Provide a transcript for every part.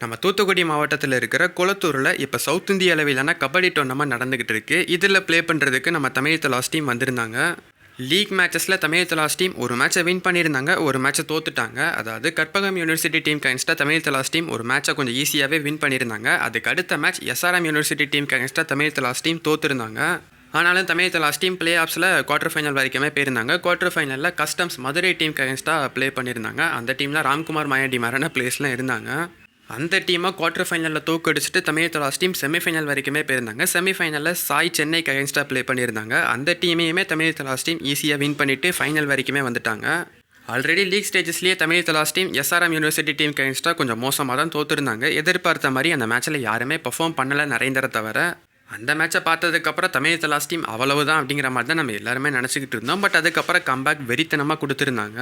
நம்ம தூத்துக்குடி மாவட்டத்தில் இருக்கிற குளத்தூரில் இப்போ சவுத் இந்திய அளவிலான கபடி டோர்னமெண்ட் நடந்துக்கிட்டு இருக்கு. இதில் ப்ளே பண்ணுறதுக்கு நம்ம தமிழ் தலாஸ் டீம் வந்திருந்தாங்க. லீக் மேட்சஸில் தமிழ் தலாஸ் டீம் ஒரு மேட்சை வின் பண்ணியிருந்தாங்க, ஒரு மேட்சை தோத்துட்டாங்க. அதாவது கற்பகம் யூனிவர்சிட்டி டீம் அகேன்ஸ்டாக தமிழ் தலாஸ் டீம் ஒரு மேட்சை கொஞ்சம் ஈஸியாகவே வின் பண்ணியிருந்தாங்க. அதுக்கு அடுத்த மேட்ச் எஸ்ஆர்எம் யூனிவர்சிட்டி டீம் அகேன்ஸ்டாக தமிழ் தலாஸ் டீம் தோத்துருந்தாங்க. ஆனாலும் தமிழ் தலாஸ் டீம் பிளே ஆஃப்ஸில் குவார்டர் ஃபைனல் வரைக்குமே போயிருந்தாங்க. குவார்டர் ஃபைனலில் கஸ்டம்ஸ் மதுரை டீம் அகேன்ஸ்டாக ப்ளே பண்ணியிருந்தாங்க. அந்த டீமில் ராம்குமார் மாயாண்டி மாதிரியான பிளேஸ்லாம் இருந்தாங்க. அந்த டீமை குவார்டர் ஃபைனலில் தோக்கடிச்சிட்டு தமிழ் தலாஸ் டீம் செமிஃபைனல் வரைக்குமே போயிருந்தாங்க. செமிஃபைனலில் சாய் சென்னைக்கு அகேன்ஸ்டாக ப்ளே பண்ணியிருந்தாங்க. அந்த டீமையுமே தமிழ் தலாஸ் டீம் ஈஸியாக வின் பண்ணிவிட்டு ஃபைனல் வரைக்குமே வந்துட்டாங்க. ஆல்ரெடி லீக் ஸ்டேஜஸ்லேயே Tamil Thalaivas team SRM university team அகேன்ஸ்டாக கொஞ்சம் மோசமாக தான் தோற்றுருந்தாங்க. எதிர்பார்த்த மாதிரி அந்த மேட்ச்சில் யாருமே பெர்ஃபார்ம் பண்ணலை நரேந்தரை தவிர. அந்த மேட்சை பார்த்ததுக்கப்புறம் தமிழ் தலாஸ் டீம் அவ்வளவுதான் அப்படிங்கிற மாதிரி தான் நம்ம எல்லாருமே நினச்சிக்கிட்டு இருந்தோம். பட் அதுக்கப்புறம் கம்பேக் வெறித்தனமாக கொடுத்துருந்தாங்க.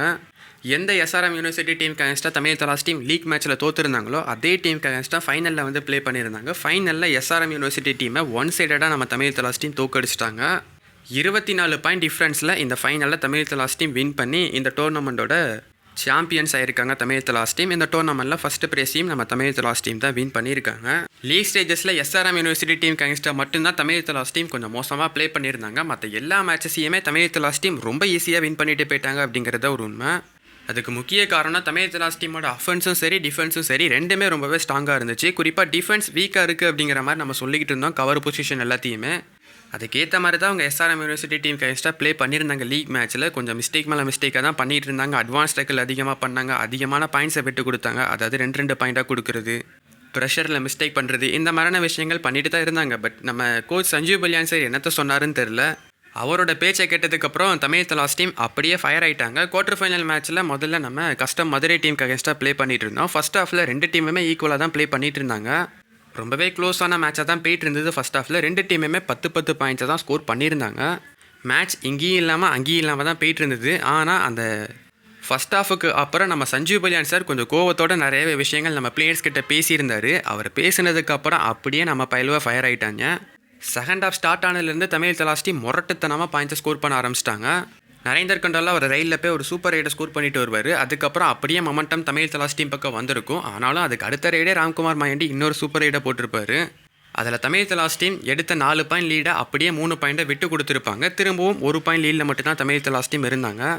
எந்த எஸ்ஆர்எம் யூனிவர்சிட்டி டீம் அகேன்ஸ்டாக தமிழ் தலாஸ் டீம் லீக் மேட்ச்சில் தோற்றுருந்தாங்களோ அதே டீம் அகேன்ஸ்டாக ஃபைனலில் வந்து ப்ளே பண்ணியிருந்தாங்க. ஃபைனலில் எஸ்ஆர்எம் யூனிவர்சிட்டி டீமை ஒன் சைடடாக நம்ம தமிழ் தலாஸ் டீம் தோக்கடிச்சிட்டாங்க. 24 பாயிண்ட் டிஃப்ரென்ஸில் இந்த ஃபைனலில் தமிழ் தலாஸ் டீம் வின் பண்ணி இந்த டோர்னமெண்ட்டோட சாம்பியன்ஸ் ஆயிருக்காங்க தமிழ் தலாஸ் டீம். இந்த டோர்னமெண்ட்டில் ஃபஸ்ட்டு ப்ரைஸையும் நம்ம தமிழ் தலாஸ் டீம் தான் வின் பண்ணியிருக்காங்க. லீக் ஸ்டேஜஸில் எஸ்ஆர்எம் யூனிவர்சிட்டி டீம் அகேன்ஸ்டாக மட்டும்தான் தமிழ் தலாஸ் டீம் கொஞ்சம் மோசமாக ப்ளே பண்ணியிருந்தாங்க. மற்ற எல்லா மேட்சஸையுமே தமிழ் தலாஸ் டீம் ரொம்ப ஈஸியாக வின் பண்ணிட்டு போயிட்டாங்க அப்படிங்கிறத ஒரு உண்மை. அதுக்கு முக்கிய காரணம் தமிழ் தலாஸ் டீமோட அஃபென்ஸும் சரி டிஃபென்ஸும் சரி ரெண்டுமே ரொம்பவே ஸ்ட்ராங்காக இருந்துச்சு. குறிப்பாக டிஃபென்ஸ் வீக்காக இருக்குது அப்படிங்கிற மாதிரி நம்ம சொல்லிக்கிட்டு இருந்தோம், கவர் பொசிஷன் எல்லாத்தையுமே. அதுக்கேற்ற மாதிரி தான் அவங்க எஸ்ஆர்எம் யூனிவர்சிட்டி டீம் அகேன்ஸ்டாக ப்ளே பண்ணியிருந்தாங்க. லீக் மேட்ச்சில் கொஞ்சம் மிஸ்டேக் மேலே மிஸ்டேக்காக தான் பண்ணிகிட்டு இருந்தாங்க. அட்வான்ஸ் டேக்கிள் அதிகமாக பண்ணாங்க, அதிகமான பாயிண்ட்ஸை விட்டு கொடுத்தாங்க. அதாவது 2 பாயிண்ட்டாக கொடுக்குறது, ப்ரெஷரில் மிஸ்டேக் பண்ணுறது, இந்த மாதிரியான விஷயங்கள் பண்ணிட்டு தான் இருந்தாங்க. பட் நம்ம கோச் சஞ்சீவ் பல்யான் சார் என்னத்தை சொன்னாருன்னு தெரில. அவரோட பேச்சை கேட்டதுக்கப்புறம் தமிழ் தலாஸ் டீம் அப்படியே ஃபயர் ஆகிட்டாங்க. குவார்டர் ஃபைனல் மேட்ச்சில் முதல்ல நம்ம கஸ்டம் மதுரை டீம் அகேன்ஸ்டாக ப்ளே பண்ணிட்டு இருந்தோம். ஃபர்ஸ்ட் ஹாஃபில் 2 டீமுமே ஈக்குவலாக தான் ப்ளே பண்ணிட்டு இருந்தாங்க. ரொம்பவே க்ளோஸான மேட்சாக தான் போயிட்டு இருந்தது. ஃபர்ஸ்ட் ஹாஃபில் 2 டீமுமே 10 பாயிண்ட்ஸை தான் ஸ்கோர் பண்ணியிருந்தாங்க. மேட்ச் இங்கேயும் இல்லாமல் அங்கேயும் இல்லாமல் தான் போயிட்டு இருந்தது. ஆனால் அந்த ஃபர்ஸ்ட் ஹாஃபுக்கு அப்புறம் நம்ம சஞ்சீவ் பல்யான் சார் கொஞ்சம் கோவத்தோட நிறைய விஷயங்கள் நம்ம பிளேயர்ஸ் கிட்ட பேசியிருந்தார். அவர் பேசினதுக்கப்புறம் அப்படியே நம்ம பயிலுவாக ஃபயர் ஆகிட்டாங்க. செகண்ட் ஹாஃப் ஸ்டார்ட் ஆனதுலேருந்து தமிழ் தலாஸ் டீம் முரட்டுத்தனமாக பாயிண்ட்ஸை ஸ்கோர் பண்ண ஆரம்பிச்சிட்டாங்க. நரேந்தர் கண்டாலா ஒரு ரயிலில் போய் ஒரு சூப்பர் ரைடை ஸ்கோர் பண்ணிட்டு வருவார். அதுக்கப்புறம் அப்படியே மொமெண்டம் தமிழ் தலாஸ் டீம் பக்கம் வந்திருக்கும். ஆனாலும் அதுக்கு அடுத்த ரைடே ராம்குமார் மாயாண்டி இன்னொரு சூப்பர் ரைடை போட்டிருப்பாரு. அதில் தமிழ் தலாஸ் டீம் எடுத்த 4 பாயிண்ட் லீடை அப்படியே 3 பாயிண்ட்டை விட்டு கொடுத்துருப்பாங்க. திரும்பவும் 1 பாயிண்ட் லீடில் மட்டும்தான் தமிழ் தலாஸ் டீம் இருந்தாங்க.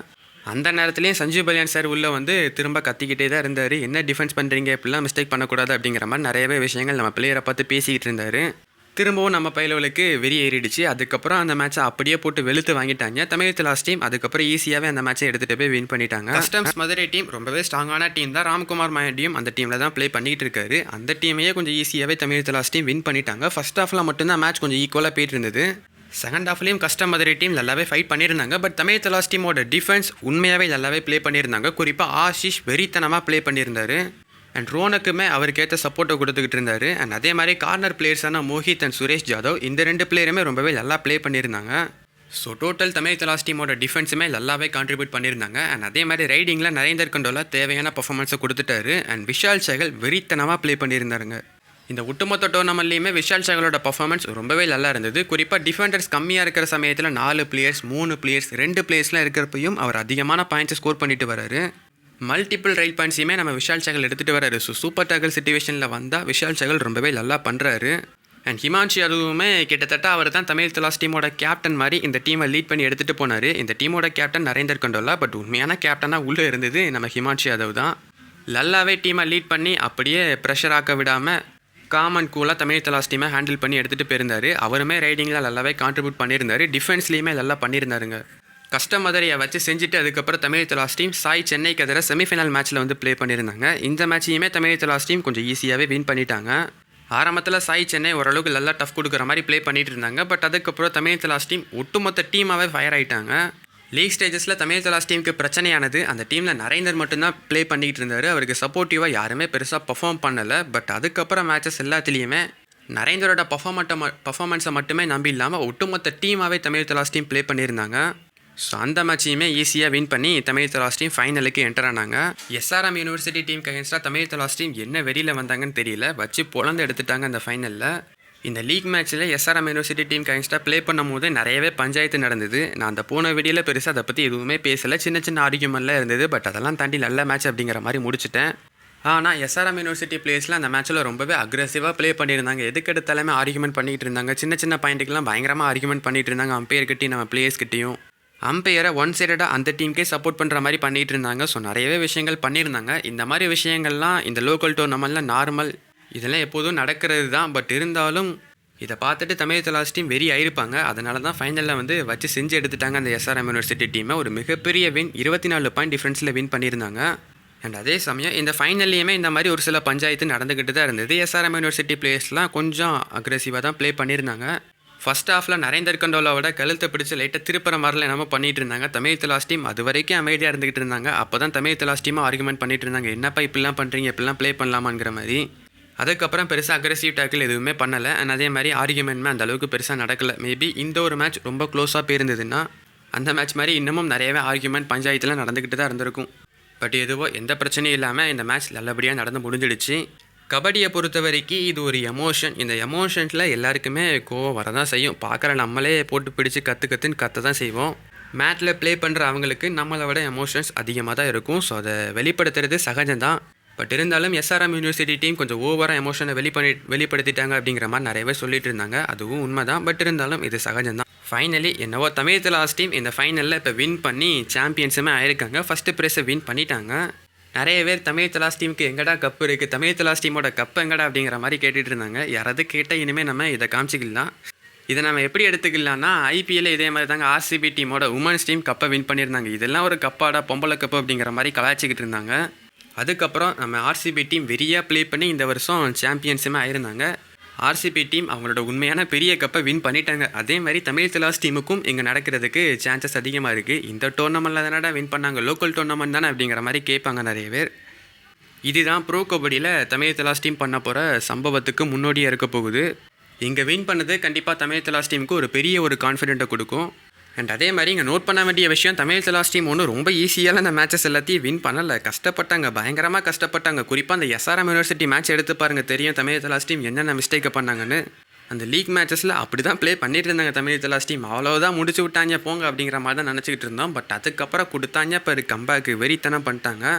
அந்த நேரத்துலேயும் சஞ்சீவ் பல்யான் சார் உள்ளே வந்து திரும்ப கத்திக்கிட்டே தான் இருந்தார். என்ன டிஃபென்ஸ் பண்ணுறீங்க, இப்படிலாம் மிஸ்டேக் பண்ணக்கூடாது அப்படிங்கிற மாதிரி நிறையவே விஷயங்கள் நம்ம பிளேயரை பார்த்து பேசிக்கிட்டு இருந்தார். திரும்பவும் நம்ம பயிலவளுக்கு வெறி ஏறிடுச்சு. அதுக்கப்புறம் அந்த மேட்சை அப்படியே போட்டு வெளுத்து வாங்கிட்டாங்க தமிழ் தலாஸ் டீம். அதுக்கப்புறம் ஈஸியாகவே அந்த மேட்சை எடுத்துகிட்டு போய் வின் பண்ணிட்டாங்க. கஸ்டம்ஸ் மதுரை டீம் ரொம்பவே ஸ்ட்ராங்கான டீம் தான். ராம்குமார் மாயாண்டியும் அந்த டீமில் தான் ப்ளே பண்ணிகிட்டு இருக்காரு. அந்த டீமையே கொஞ்சம் ஈஸியாகவே தமிழ் தலாஸ் டீம் வின் பண்ணிட்டாங்க. ஃபர்ஸ்ட் ஹாஃபில் மட்டும்தான் மேட்ச் கொஞ்சம் ஈக்குவலாக போயிட்டு இருந்தது. செகண்ட் ஹாஃப்லேயும் கஸ்டம் மதுரை டீம் நல்லாவே ஃபைட் பண்ணியிருந்தாங்க. பட் தமிழ் தலாஸ் டீமோட டிஃபென்ஸ் உண்மையாகவே நல்லாவே ப்ளே பண்ணியிருந்தாங்க. குறிப்பாக ஆஷிஷ் வெறித்தனமாக ப்ளே பண்ணியிருந்தார். அண்ட் ரோனுக்குமே அவருக்கேற்ற சப்போர்ட்டை கொடுத்துக்கிட்டு இருந்தார். அண்ட் அதே மாதிரி கார்னர் பிளேயர்ஸான மோஹித் அண்ட் சுரேஷ் ஜாதவ் இந்த 2 பிளேயருமே ரொம்பவே நல்லா ப்ளே பண்ணியிருந்தாங்க. ஸோ டோட்டல் தமிழ் தலாஸ் டீமோட டிஃபென்ஸுமே நல்லாவே கான்ட்ரிபியூட் பண்ணியிருந்தாங்க. அண்ட் அதே மாதிரி ரைடிங்கில் நரேந்தர் கண்டோலா தேவையான பர்ஃபார்மன்ஸை கொடுத்துட்டாரு. அண்ட் விஷால் சகல் வெறித்தனமாக ப்ளே பண்ணியிருந்தாருங்க. இந்த ஒட்டுமொத்த டோர்னமெண்ட்லேயுமே விஷால் சகலோட பர்ஃபார்மன்ஸ் ரொம்பவே நல்லா இருந்தது. குறிப்பாக டிஃபெண்டர்ஸ் கம்மியாக இருக்கிற சமயத்தில் 4 பிளேயர்ஸ் 3 பிளேயர்ஸ் 2 பிளேயர்ஸ்லாம் இருக்கிறப்பையும் அவர் அதிகமான பாயிண்ட்ஸை ஸ்கோர் பண்ணிட்டு வராரு. மல்டிபிள் ரைட் பாயிண்ட்ஸையுமே நம்ம விஷால் சகல் எடுத்துகிட்டு வராரு. ஸோ சூப்பர் டாக்கல் சிச்சுவேஷனில் வந்தால் விஷால் சகல் ரொம்பவே நல்லா பண்ணுறாரு. அண்ட் ஹிமான்ஷி அதுவுமே கிட்டத்தட்ட அவர் தான் தமிழ் தலாஸ் டீமோட கேப்டன் மாதிரி இந்த டீமை லீட் பண்ணி எடுத்துகிட்டு போனார். இந்த டீமோட கேப்டன் நரேந்தர் கண்டோலா, பட் உண்மையான கேப்டனாக உள்ளே இருந்தது நம்ம ஹிமான்ஷி யாதவ் தான். நல்லாவே டீமை லீட் பண்ணி அப்படியே ப்ரெஷர் ஆக்க விடாமல் காமன் கூலாக தமிழ் தலாஸ் டீமை ஹேண்டில் பண்ணி எடுத்துகிட்டு போயிருந்தார். அவருமே ரைடிங்கில் நல்லாவே கான்ட்ரிபியூட் பண்ணியிருந்தார். டிஃபென்ஸ்லேயுமே நல்லா பண்ணியிருந்தாருங்க. கஸ்டம் மதுரையை வச்சு செஞ்சுட்டு அதுக்கப்புறம் தமிழ் தலாஸ் டீம் சாய் சென்னைக்கு எதிராக செமிஃபைனல் மேட்ச்சில் வந்து ப்ளே பண்ணியிருந்தாங்க. இந்த மேட்சையுமே தமிழ் தலாஸ் டீம் கொஞ்சம் ஈஸியாகவே வின் பண்ணிட்டாங்க. ஆரம்பத்தில் சாய் சென்னை ஓரளவுக்கு நல்லா டஃப் கொடுக்குற மாதிரி ப்ளே பண்ணிட்டு இருந்தாங்க. பட் அதுக்கப்புறம் தமிழ் தலாஸ் டீம் ஒட்டுமொத்த டீமாகவே ஃபயர் ஆகிட்டாங்க. லீக் ஸ்டேஜஸில் தமிழ் தலாஸ் டீமுக்கு பிரச்சனையானது அந்த டீமில் நரேந்தர் மட்டும்தான் ப்ளே பண்ணிக்கிட்டு இருந்தார். அவருக்கு சப்போர்ட்டிவாக யாருமே பெருசாக பர்ஃபார்ம் பண்ணலை. பட் அதுக்கப்புறம் மேட்சஸ் எல்லாத்துலேயுமே நரேந்தரோட பர்ஃபார்மன்ஸை மட்டுமே நம்பி இல்லாமல் ஒட்டுமொத்த டீமாகவே தமிழ் தலாஸ் டீம் ப்ளே பண்ணியிருந்தாங்க. ஸோ அந்த மேட்சையுமே ஈஸியாக வின் பண்ணி தமிழ் தலாஸ் டீம் ஃபைனலுக்கு என்டர் ஆனாங்க. எஸ்ஆர்எம் யூனிவர்சிட்டி டீம் அகேன்ஸ்டாக தமிழ் தலாஸ் டீம் என்ன வெறியில் வந்தாங்கன்னு தெரியல, வச்சு பொழந்து எடுத்துட்டாங்க அந்த ஃபைனலில். இந்த லீக் மேட்ச்சில் எஸ்ஆர்எம் யூனிவர்சிட்டி டீம் அகேன்ஸ்டாக ப்ளே பண்ணும் போது நிறையவே பஞ்சாயத்து நடந்தது. நான் அந்த போன வீடியோவில் பெருசாக அதை பற்றி எதுவுமே பேசலை. சின்ன ஆர்கியூமெண்ட்லாம் இருந்தது. பட் அதெல்லாம் தாண்டி நல்ல மேட்ச் அப்படிங்கிற மாதிரி முடிச்சிட்டேன். ஆனால் எஸ்ஆர்எம் யூனிவர்சிட்டி பிளேயர்ஸ்லாம் அந்த மேட்ச்சில் ரொம்பவே அக்ரெசிவாக ப்ளே பண்ணியிருந்தாங்க. எதுக்கு எடுத்தாலுமே ஆர்குமெண்ட் பண்ணிகிட்டு இருந்தாங்க. சின்ன சின்ன பாயிண்ட்டுக்கெலாம் பயங்கரமாக ஆர்குமெண்ட் பண்ணிகிட்டு இருந்தாங்க அம்பையர்கிட்டையும் நம்ம பிளேயர்ஸ்கிட்டையும். அம்பையரை ஒன் சைடடாக அந்த டீமுக்கே சப்போர்ட் பண்ணுற மாதிரி பண்ணிகிட்டு இருந்தாங்க. ஸோ நிறையவே விஷயங்கள் பண்ணியிருந்தாங்க. இந்த மாதிரி விஷயங்கள்லாம் இந்த லோக்கல் டோர்னமெண்ட்டில் நார்மல், இதெல்லாம் எப்போதும் நடக்கிறது தான். பட் இருந்தாலும் இதை பார்த்துட்டு தமிழ் தலாஸ் டீம் வெறி ஆயிருப்பாங்க. அதனால தான் ஃபைனலில் வந்து வச்சு செஞ்சு எடுத்துட்டாங்க அந்த எஸ்ஆர்எம் யூனிவர்சிட்டி டீமை. ஒரு மிகப்பெரிய வின், 24 பாயிண்ட் டிஃப்ரென்ஸில் வின் பண்ணியிருந்தாங்க. அண்ட் அதே சமயம் இந்த ஃபைனல்லையுமே இந்த மாதிரி ஒரு சில பஞ்சாயத்து நடந்துக்கிட்டு தான் இருந்தது. எஸ்ஆர்எம் யூனிவர்சிட்டி பிளேயர்ஸ்லாம் கொஞ்சம் அக்ரெசிவாக தான் ப்ளே பண்ணியிருந்தாங்க. ஃபர்ஸ்ட் ஹாஃபில் நரேந்தர் கண்டோலாவோட கழுத்தை பிடிச்சி லைட்டாக திருப்புற மாதிரிலாம் என்னமோ பண்ணிட்டு இருந்தாங்க. தமிழ் தலாஸ் டீம் அது வரைக்கும் அமைதியாக இருந்துகிட்டு இருந்தாங்க. அப்போ தான் தமிழ் தலாஸ் டீமாக ஆர்குமெண்ட் பண்ணிட்டு இருந்தாங்க, என்னப்பா இப்படிலாம் பண்ணுறீங்க, இப்படிலாம் ப்ளே பண்ணலாமாங்கிற மாதிரி. அதுக்கப்புறம் பெருசாக அக்ரெசிவ் டேக்கிள் எதுவுமே பண்ணலை. அண்ட் அதே மாதிரி ஆர்குமெண்ட்மே அந்த அளவுக்கு பெருசாக நடக்கலை. மேபி இந்த ஒரு மேட்ச் ரொம்ப க்ளோஸாக போயிருந்ததுன்னா அந்த மேட்ச் மாதிரி இன்னமும் நிறையவே ஆர்குமெண்ட் பஞ்சாயத்துலாம் நடந்துக்கிட்டு தான் இருந்திருக்கும். பட் எதுவோ எந்த பிரச்சனையும் இல்லாமல் இந்த மேட்ச் நல்லபடியாக நடந்து முடிஞ்சிடுச்சு. கபடியை பொறுத்த வரைக்கும் இது ஒரு எமோஷன். இந்த எமோஷன்ஸில் எல்லாருக்குமே கோவம் வரதான் செய்யும். பார்க்குற நம்மளே போட்டு பிடிச்சி கற்றுன்னு கற்று தான் செய்வோம். மேட்டில் ப்ளே பண்ணுற அவங்களுக்கு நம்மளை விட எமோஷன்ஸ் அதிகமாக தான் இருக்கும். ஸோ அதை வெளிப்படுத்துறது சகஜம்தான். பட் இருந்தாலும் எஸ்ஆர்எம் யூனிவர்சிட்டி டீம் கொஞ்சம் ஓவராக எமோஷனை வெளிப்படுத்திட்டாங்க அப்படிங்கிற மாதிரி நிறையவே சொல்லிட்டு இருந்தாங்க. அதுவும் உண்மை தான். பட் இருந்தாலும் இது சகஜம்தான். ஃபைனலி என்னவோ தமிழ் தலாஸ் டீம் இந்த ஃபைனலில் இப்போ வின் பண்ணி சாம்பியன்ஸுமே ஆயிருக்காங்க. ஃபஸ்ட்டு ப்ரைஸை வின் பண்ணிட்டாங்க. நிறைய பேர் தமிழ் தலாஸ் டீமுக்கு எங்கடா கப்பு இருக்குது, தமிழ் தலாஸ் டீமோட கப்பு எங்கடா அப்படிங்கிற மாதிரி கேட்டுட்டு இருந்தாங்க. யாராவது கேட்டால் இனிமேல் நம்ம இதை காமிச்சிக்கலாம். இதை நம்ம எப்படி எடுத்துக்கலாம்னா, ஐபிஎல்ல இதே மாதிரி தாங்க ஆர்சிபி டீமோட உமன்ஸ் டீம் கப்பை வின் பண்ணியிருந்தாங்க. இதெல்லாம் ஒரு கப்பாடா, பொம்பளை கப்பு அப்படிங்கிற மாதிரி கலாய்ச்சிக்கிட்டு இருந்தாங்க. அதுக்கப்புறம் நம்ம ஆர்சிபி டீம் வெறியாக ப்ளே பண்ணி இந்த வருஷம் சாம்பியன்ஸுமே ஆயிருந்தாங்க. ஆர்சிபி டீம் அவங்களோட உண்மையான பெரிய கப்பை வின் பண்ணிட்டாங்க. அதே மாதிரி தமிழ் தலாஸ் டீமுக்கும் இங்கே நடக்கிறதுக்கு சான்சஸ் அதிகமாக இருக்குது. இந்த டோர்னமெண்ட்டில் தானடா வின் பண்ணாங்க, லோக்கல் டோர்னமெண்ட் தானே அப்படிங்கிற மாதிரி கேட்பாங்க நிறைய பேர். இதுதான் ப்ரோ கபடியில் தமிழ் தலாஸ் டீம் பண்ண போகிற சம்பவத்துக்கு முன்னோடியாக இருக்க போகுது. இங்கே வின் பண்ணது கண்டிப்பாக தமிழ் தலாஸ் டீமுக்கு ஒரு பெரிய ஒரு கான்ஃபிடென்ட்டை கொடுக்கும். அண்ட் அதே மாதிரி இங்கே நோட் பண்ண வேண்டிய விஷயம், தமிழ் தலாஸ் டீம் ஒன்றும் ரொம்ப ஈஸியாக அந்த மேட்சஸ் எல்லாத்தையும் வின் பண்ணலை. கஷ்டப்பட்டாங்க, பயங்கரமாக கஷ்டப்பட்டாங்க. குறிப்பாக அந்த எஸ்ஆர்எம் யூனிவர்சிட்டி மேட்ச் எடுத்து பாருங்கள், தெரியும் தமிழ் தலாஸ் டீம் என்னென்ன மிஸ்டேக்கை பண்ணாங்கன்னு. அந்த லீக் மேட்சஸில் அப்படி தான் ப்ளே பண்ணிட்டு இருந்தாங்க தமிழ் தலாஸ் டீம். அவ்வளோதான் முடிச்சு விட்டாங்க போங்க அப்படிங்கிற மாதிரி தான் நினச்சிக்கிட்டு இருந்தோம். பட் அதுக்கப்புறம் கொடுத்தாங்க, இப்போ கம்பேக்கு வெறித்தனம் பண்ணிட்டாங்க.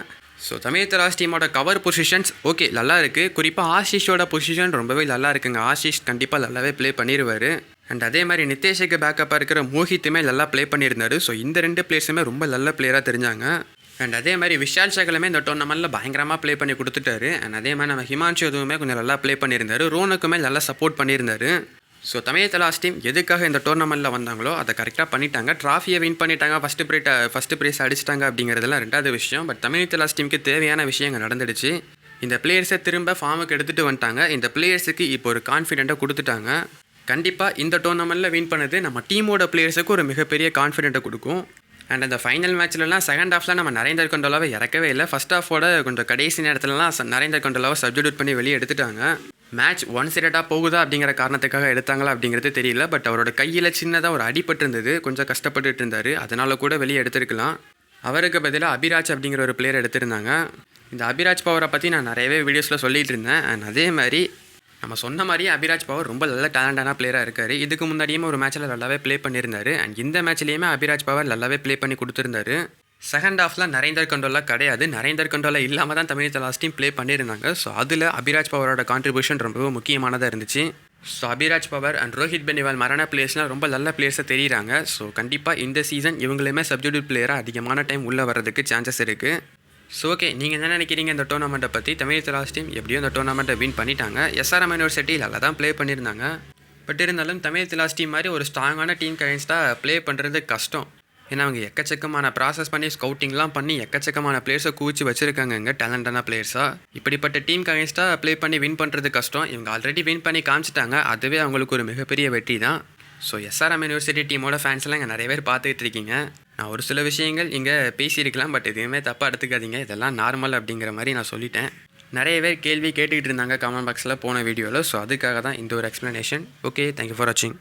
ஸோ தமிழ் தலாஸ் டீமோட கவர் பொசிஷன்ஸ் ஓகே நல்லா இருக்குது. குறிப்பாக ஆஷிஷோட பொசிஷன் ரொம்பவே நல்லா இருக்குங்க. ஆஷிஷ் கண்டிப்பாக நல்லாவே ப்ளே பண்ணிடுவார். அண்ட் அதே மாதிரி நிதேஷுக்கு பேக்கப்பாக இருக்கிற மோஹித்துமே நல்லா ப்ளே பண்ணியிருந்தார். ஸோ இந்த ரெண்டு பிளேயர்ஸுமே ரொம்ப நல்ல பிளேயராக தெரிஞ்சாங்க. அண்ட் அதே மாதிரி விஷால் சகலுமே இந்த டோர்னமெண்ட்டில் பயங்கரமாக ப்ளே பண்ணி கொடுத்துட்டாரு. அண்ட் அதே மாதிரி நம்ம ஹிமான்ஷு எதுவுமே கொஞ்சம் நல்லா ப்ளே பண்ணியிருந்தார். ரோனுக்குமே நல்லா சப்போர்ட் பண்ணியிருந்தார். ஸோ தமிழ் தலாஸ் டீம் எதுக்காக இந்த டோர்னமெண்ட்டில் வந்தாங்களோ அதை கரெக்டாக பண்ணிட்டாங்க. ட்ராஃபியை வின் பண்ணிட்டாங்க, ஃபஸ்ட்டு ப்ரைஸ் அடிச்சிட்டாங்க அப்படிங்கிறதுலாம் ரெண்டாவது விஷயம். பட் தமிழ் தலாஸ் டீமுக்கு தேவையான விஷயங்கள் நடந்துடுச்சு. இந்த பிளேயர்ஸை திரும்ப ஃபார்முக்கு எடுத்துகிட்டு வந்துட்டாங்க. இந்த பிளேயர்ஸுக்கு இப்போ ஒரு கான்ஃபிடென்ட்டாக கொடுத்துட்டாங்க. கண்டிப்பாக இந்த டோர்னமெண்ட்டில் வின் பண்ணது நம்ம டீமோட பிளேயர்ஸுக்கு ஒரு மிகப்பெரிய கான்ஃபிடென்ட்டை கொடுக்கும். அண்ட் அந்த ஃபைனல் மேட்ச்லலாம் செகண்ட் ஹாஃபில் நம்ம நரேந்தர் கண்டோலாவை இறக்கவே இல்லை. ஃபஸ்ட் ஹாஃபோட கொஞ்சம் கடைசி நேரத்துலலாம் நரேந்தர் கண்டோலாவை சப்ஸ்டிட்யூட் பண்ணி வெளியே எடுத்துட்டாங்க. மேட்ச் ஒன் சைடடாக போகுதா அப்படிங்கிற காரணத்துக்காக எடுத்தாங்களா அப்படிங்கிறது தெரியல. பட் அவரோட கையில் சின்னதாக ஒரு அடிபட்டு இருந்தது, கொஞ்சம் கஷ்டப்பட்டுட்டு இருந்தார். அதனால கூட வெளியே எடுத்துருக்கலாம். அவருக்கு பதிலாக அபிராஜ் அப்படிங்கிற ஒரு பிளேயர் எடுத்திருந்தாங்க. இந்த அபிராஜ் பவரை பற்றி நான் நிறையவே வீடியோஸில் சொல்லிகிட்டு இருந்தேன். அண்ட் அதே மாதிரி நம்ம சொன்ன மாதிரியே அபிராஜ் பவர் ரொம்ப நல்ல டேலண்டான பிளேயராக இருக்கார். இதுக்கு முன்னாடியுமே ஒரு மேட்ச்சில் நல்லாவே ப்ளே பண்ணியிருந்தார். அண்ட் இந்த மேட்ச்லேயுமே அபிராஜ் பவர் நல்லாவே ப்ளே பண்ணி கொடுத்துருந்தாரு. செகண்ட் ஹாஃபில் நரேந்தர் கண்டோலா கிடையாது. நரேந்தர் கண்டோலா இல்லாமல் தான் தமிழ் தலாஸ் டீம் ப்ளே பண்ணியிருந்தாங்க. ஸோ அதில் அபிராஜ் பவரோட கான்ட்ரிபியூஷன் ரொம்பவே முக்கியமானதாக இருந்துச்சு. So Abhiraj power and Rohit பெனிவால் மரண பிளேயர்ஸ்லாம் ரொம்ப நல்ல பிளேயர்ஸாக தெரியுறாங்க. ஸோ கண்டிப்பாக இந்த சீசன் இவங்களுமே சப்ஸ்டிட்யூட் பிளேயராக அதிகமான டைம் உள்ளே வர்றதுக்கு சான்சஸ் இருக்குது. ஸோ ஓகே, நீங்கள் என்ன நினைக்கிறீங்க இந்த டோர்னமெண்ட்டை பற்றி? தமிழ் தலாஸ் டீம் எப்படியும் இந்த டோர்னமெண்ட்டை வின் பண்ணிட்டாங்க. எஸ்ஆர்எம் யூனிவர்சிட்டி நல்லா தான் ப்ளே பண்ணியிருந்தாங்க. பட் இருந்தாலும் தமிழ் தலாஸ் டீம் மாதிரி ஒரு ஸ்ட்ராங்கான டீம் அகைன்ஸ்டாக ப்ளே பண்ணுறது கஷ்டம். ஏன்னா அவங்க எக்கச்சக்கமான ப்ராசஸ் பண்ணி ஸ்கவுட்டிங்லாம் பண்ணி எக்கச்சக்கமான பிளேயர்ஸை கூச்சி வச்சுருக்காங்க, இங்கே டேலண்டான பிளேயர்ஸாக. இப்படிப்பட்ட டீம் அகைன்ஸ்டாக ப்ளே பண்ணி வின் பண்ணுறது கஷ்டம். இவங்க ஆல்ரெடி வின் பண்ணி காமிச்சிட்டாங்க. அதுவே அவங்களுக்கு ஒரு மிகப்பெரிய வெற்றி தான். ஸோ எஸ்ஆர்எம் யூனிவர்சிட்டி டீமோட ஃபேன்ஸ்லாம் இங்கே நிறைய பேர் பார்த்துக்கிட்டு இருக்கீங்க. நான் ஒரு சில விஷயங்கள் இங்கே பேசியிருக்கலாம், பட் எதுவுமே தப்பாக எடுத்துக்காதீங்க. இதெல்லாம் நார்மல் அப்படிங்கிற மாதிரி நான் சொல்லிட்டேன். நிறைய பேர் கேள்வி கேட்டுக்கிட்டு இருந்தாங்க கமெண்ட் பாக்ஸில் போன வீடியோவில். ஸோ அதுக்காக தான் இந்த ஒரு எக்ஸ்ப்ளனேஷன். ஓகே, தேங்க்யூ ஃபார் வாட்சிங்.